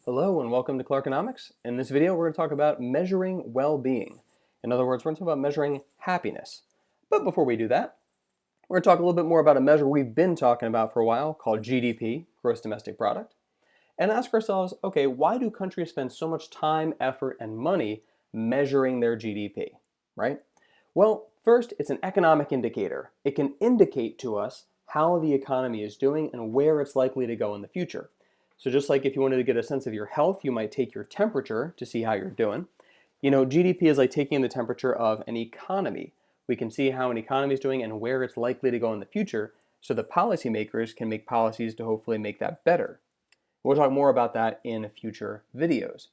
Hello and welcome to Clarkenomics. In this video, we're going to talk about measuring well-being. In other words, we're going to talk about measuring happiness. But before we do that, we're going to talk a little bit more about a measure we've been talking about for a while called GDP, Gross Domestic Product, and ask ourselves, okay, why do countries spend so much time, effort, and money measuring their GDP, right? Well, first, it's an economic indicator. It can indicate to us how the economy is doing and where it's likely to go in the future. So just like if you wanted to get a sense of your health, you might take your temperature to see how you're doing. GDP is like taking the temperature of an economy. We can see how an economy is doing and where it's likely to go in the future, so the policymakers can make policies to hopefully make that better. We'll talk more about that in future videos.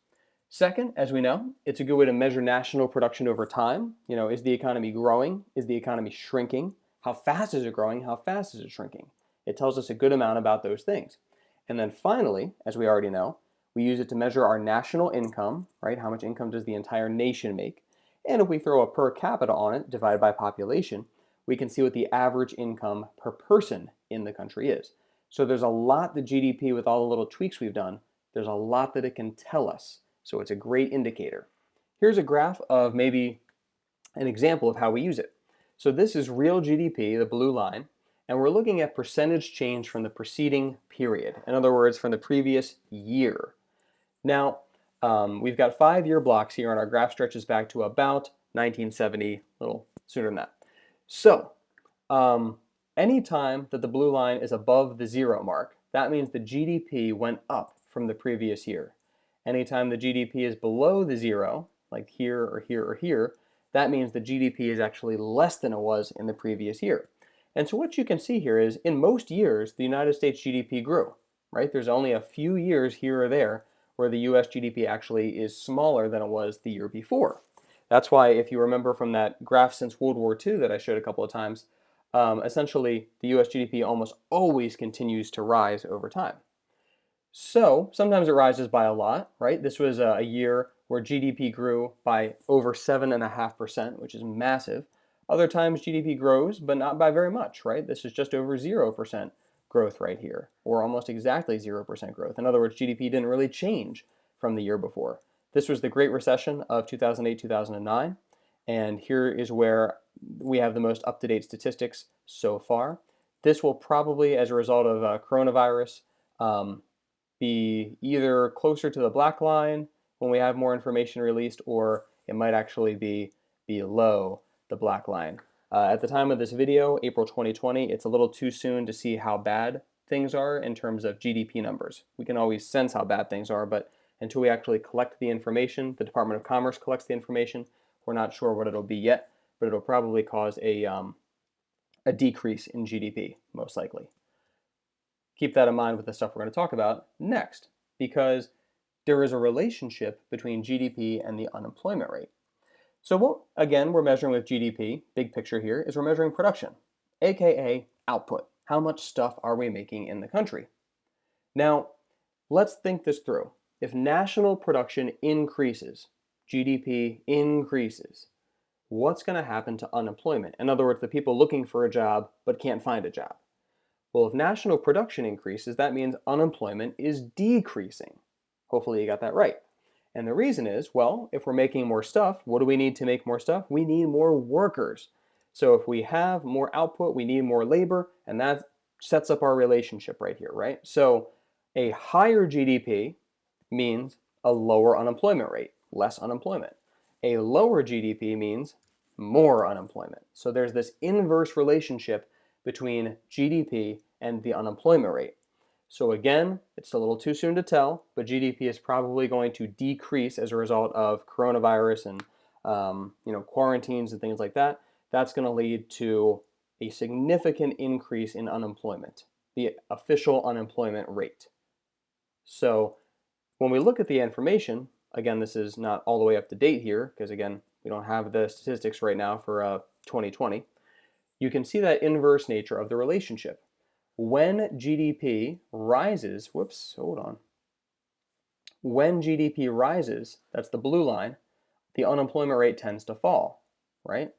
Second, as we know, it's a good way to measure national production over time. Is the economy growing? Is the economy shrinking? How fast is it growing? How fast is it shrinking? It tells us a good amount about those things. And then finally, as we already know, we use it to measure our national income, right? How much income does the entire nation make? And if we throw a per capita on it, divided by population, we can see what the average income per person in the country is. So there's a lot that GDP, with all the little tweaks we've done, there's a lot that it can tell us. So it's a great indicator. Here's a graph of maybe an example of how we use it. So this is real GDP, the blue line, and we're looking at percentage change from the preceding period. In other words, from the previous year. Now, we've got 5-year blocks here, and our graph stretches back to about 1970, a little sooner than that. So, anytime that the blue line is above the 0 mark, that means the GDP went up from the previous year. Anytime the GDP is below the 0, like here or here or here, that means the GDP is actually less than it was in the previous year. And so what you can see here is in most years, the United States GDP grew, right? There's only a few years here or there where the US GDP actually is smaller than it was the year before. That's why, if you remember from that graph since World War II that I showed a couple of times, essentially the US GDP almost always continues to rise over time. So sometimes it rises by a lot, right? This was a year where GDP grew by over 7.5%, which is massive. Other times GDP grows, but not by very much, right? This is just over 0% growth right here, or almost exactly 0% growth. In other words, GDP didn't really change from the year before. This was the Great Recession of 2008, 2009, and here is where we have the most up-to-date statistics so far. This will probably, as a result of coronavirus, be either closer to the black line when we have more information released, or it might actually be below the black line. At the time of this video, April 2020, it's a little too soon to see how bad things are in terms of GDP numbers. We can always sense how bad things are, but until we actually collect the information, the Department of Commerce collects the information, we're not sure what it'll be yet, but it'll probably cause a decrease in GDP, most likely. Keep that in mind with the stuff we're going to talk about next, because there is a relationship between GDP and the unemployment rate. So what, again, we're measuring with GDP, big picture here, is we're measuring production, aka output. How much stuff are we making in the country? Now, let's think this through. If national production increases, GDP increases, what's going to happen to unemployment? In other words, the people looking for a job but can't find a job. Well, if national production increases, that means unemployment is decreasing. Hopefully you got that right. And the reason is, well, if we're making more stuff, what do we need to make more stuff? We need more workers. So if we have more output, we need more labor, and that sets up our relationship right here, right? So a higher GDP means a lower unemployment rate, less unemployment. A lower GDP means more unemployment. So there's this inverse relationship between GDP and the unemployment rate. So again, it's a little too soon to tell, but GDP is probably going to decrease as a result of coronavirus and quarantines and things like that. That's going to lead to a significant increase in unemployment, the official unemployment rate. So when we look at the information, again, this is not all the way up to date here, because again, we don't have the statistics right now for 2020. You can see that inverse nature of the relationship. When GDP rises, when GDP rises, that's the blue line, the unemployment rate tends to fall, right?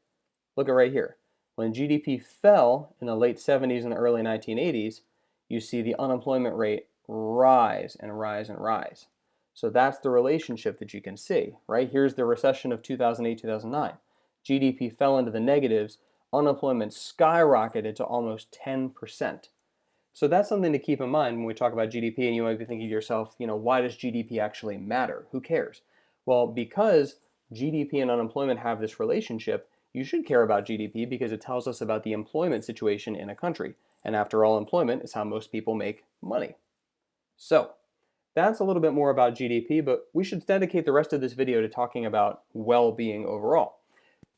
Look at right here. When GDP fell in the late 70s and the early 1980s, you see the unemployment rate rise and rise and rise. So that's the relationship that you can see, right? Here's the recession of 2008, 2009. GDP fell into the negatives, unemployment skyrocketed to almost 10%. So that's something to keep in mind when we talk about GDP, and you might be thinking to yourself, why does GDP actually matter? Who cares? Well, because GDP and unemployment have this relationship, you should care about GDP because it tells us about the employment situation in a country. And after all, employment is how most people make money. So that's a little bit more about GDP, but we should dedicate the rest of this video to talking about well-being overall.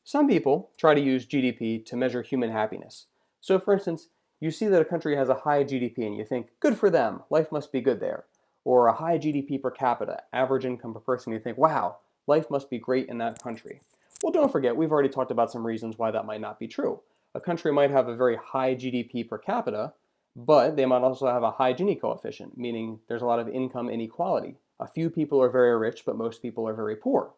Some people try to use GDP to measure human happiness. So for instance, you see that a country has a high GDP and you think, good for them, life must be good there. Or a high GDP per capita, average income per person, you think, wow, life must be great in that country. Well, don't forget, we've already talked about some reasons why that might not be true. A country might have a very high GDP per capita, but they might also have a high Gini coefficient, meaning there's a lot of income inequality. A few people are very rich, but most people are very poor.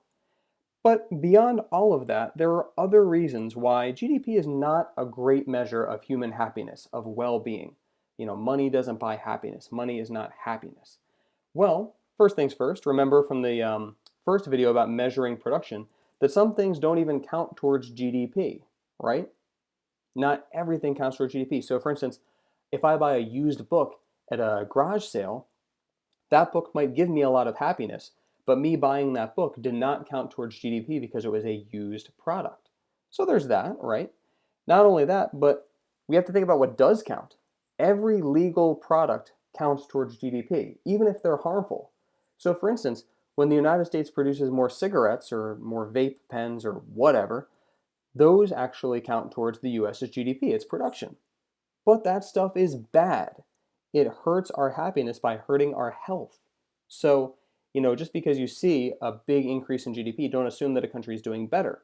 But beyond all of that, there are other reasons why GDP is not a great measure of human happiness, of well-being. Money doesn't buy happiness. Money is not happiness. Well, first things first, remember from the first video about measuring production that some things don't even count towards GDP, right? Not everything counts towards GDP. So for instance, if I buy a used book at a garage sale, that book might give me a lot of happiness, but me buying that book did not count towards GDP because it was a used product. So there's that, right? Not only that, but we have to think about what does count. Every legal product counts towards GDP, even if they're harmful. So for instance, when the United States produces more cigarettes or more vape pens or whatever, those actually count towards the US's GDP, its production. But that stuff is bad. It hurts our happiness by hurting our health. So, just because you see a big increase in GDP, don't assume that a country is doing better.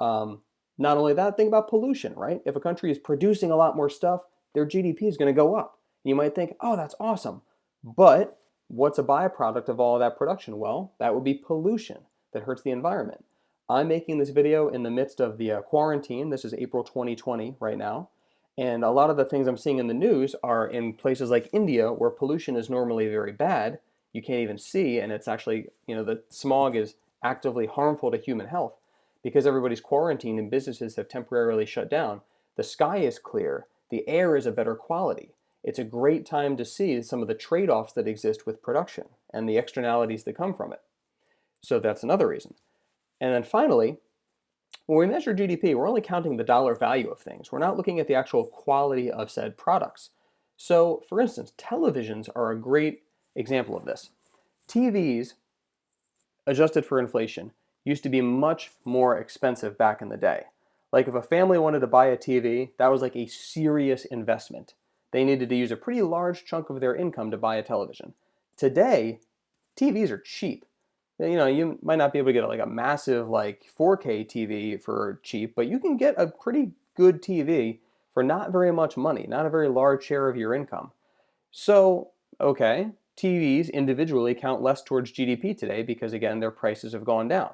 Um, Not only that, think about pollution, right? If a country is producing a lot more stuff, their GDP is going to go up. You might think, oh, that's awesome. But what's a byproduct of all of that production? Well, that would be pollution that hurts the environment. I'm making this video in the midst of the quarantine. This is April 2020 right now. And a lot of the things I'm seeing in the news are in places like India, where pollution is normally very bad. You can't even see, and it's actually, the smog is actively harmful to human health. Because everybody's quarantined and businesses have temporarily shut down, the sky is clear, the air is a better quality. It's a great time to see some of the trade-offs that exist with production and the externalities that come from it. So that's another reason. And then finally, when we measure GDP, we're only counting the dollar value of things. We're not looking at the actual quality of said products. So, for instance, televisions are a great example of this. TVs, adjusted for inflation, used to be much more expensive back in the day. Like if a family wanted to buy a TV, that was like a serious investment. They needed to use a pretty large chunk of their income to buy a television. Today, TVs are cheap. You might not be able to get like a massive like 4K TV for cheap, but you can get a pretty good TV for not very much money, not a very large share of your income. So, okay, TVs individually count less towards GDP today because again, their prices have gone down.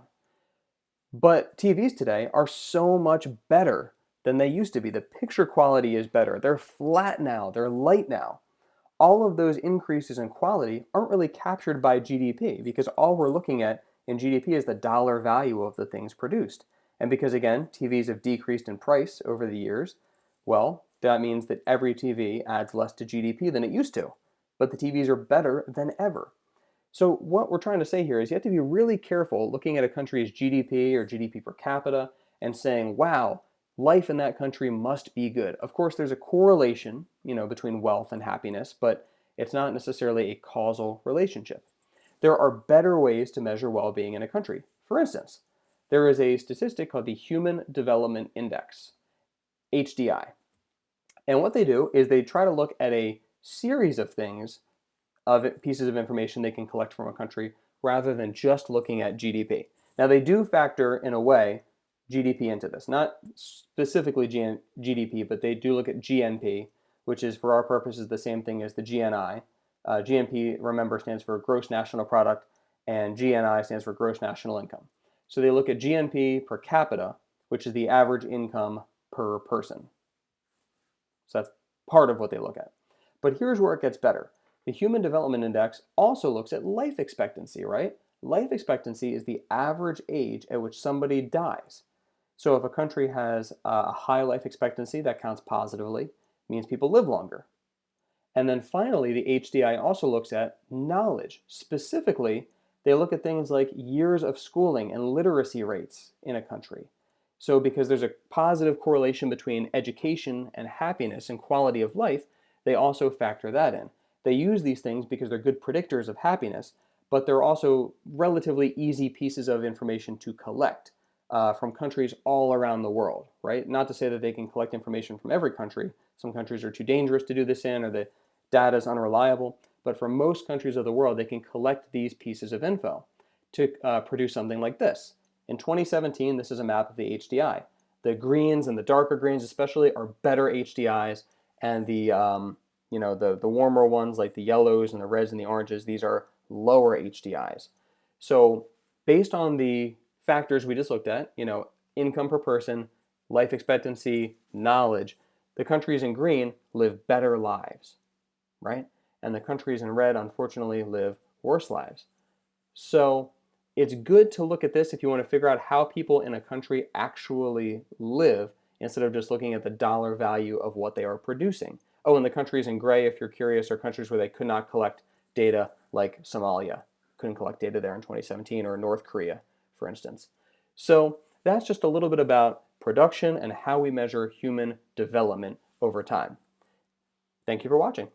But TVs today are so much better than they used to be. The picture quality is better. They're flat now, they're light now. All of those increases in quality aren't really captured by GDP because all we're looking at in GDP is the dollar value of the things produced. And because again, TVs have decreased in price over the years, well, that means that every TV adds less to GDP than it used to. But the TVs are better than ever. So what we're trying to say here is you have to be really careful looking at a country's GDP or GDP per capita and saying, wow, life in that country must be good. Of course, there's a correlation, between wealth and happiness, but it's not necessarily a causal relationship. There are better ways to measure well-being in a country. For instance, there is a statistic called the Human Development Index, HDI. And what they do is they try to look at a series of things, of pieces of information they can collect from a country rather than just looking at GDP. Now they do factor, in a way, GDP into this. Not specifically GDP, but they do look at GNP, which is for our purposes the same thing as the GNI. GNP, remember, stands for Gross National Product, and GNI stands for Gross National Income. So they look at GNP per capita, which is the average income per person. So that's part of what they look at. But here's where it gets better. The Human Development Index also looks at life expectancy, right? Life expectancy is the average age at which somebody dies. So if a country has a high life expectancy, that counts positively, means people live longer. And then finally, the HDI also looks at knowledge. Specifically, they look at things like years of schooling and literacy rates in a country. So, because there's a positive correlation between education and happiness and quality of life, they also factor that in. They use these things because they're good predictors of happiness, but they're also relatively easy pieces of information to collect from countries all around the world, right? Not to say that they can collect information from every country. Some countries are too dangerous to do this in, or the data is unreliable. But for most countries of the world, they can collect these pieces of info to produce something like this. In 2017, this is a map of the HDI. The greens and the darker greens, especially, are better HDIs, and the warmer ones like the yellows and the reds and the oranges, these are lower HDIs. So based on the factors we just looked at, income per person, life expectancy, knowledge, the countries in green live better lives, right? And the countries in red, unfortunately, live worse lives. So it's good to look at this if you want to figure out how people in a country actually live instead of just looking at the dollar value of what they are producing. Oh, and the countries in gray, if you're curious, are countries where they could not collect data, like Somalia. Couldn't collect data there in 2017, or North Korea, for instance. So that's just a little bit about production and how we measure human development over time. Thank you for watching.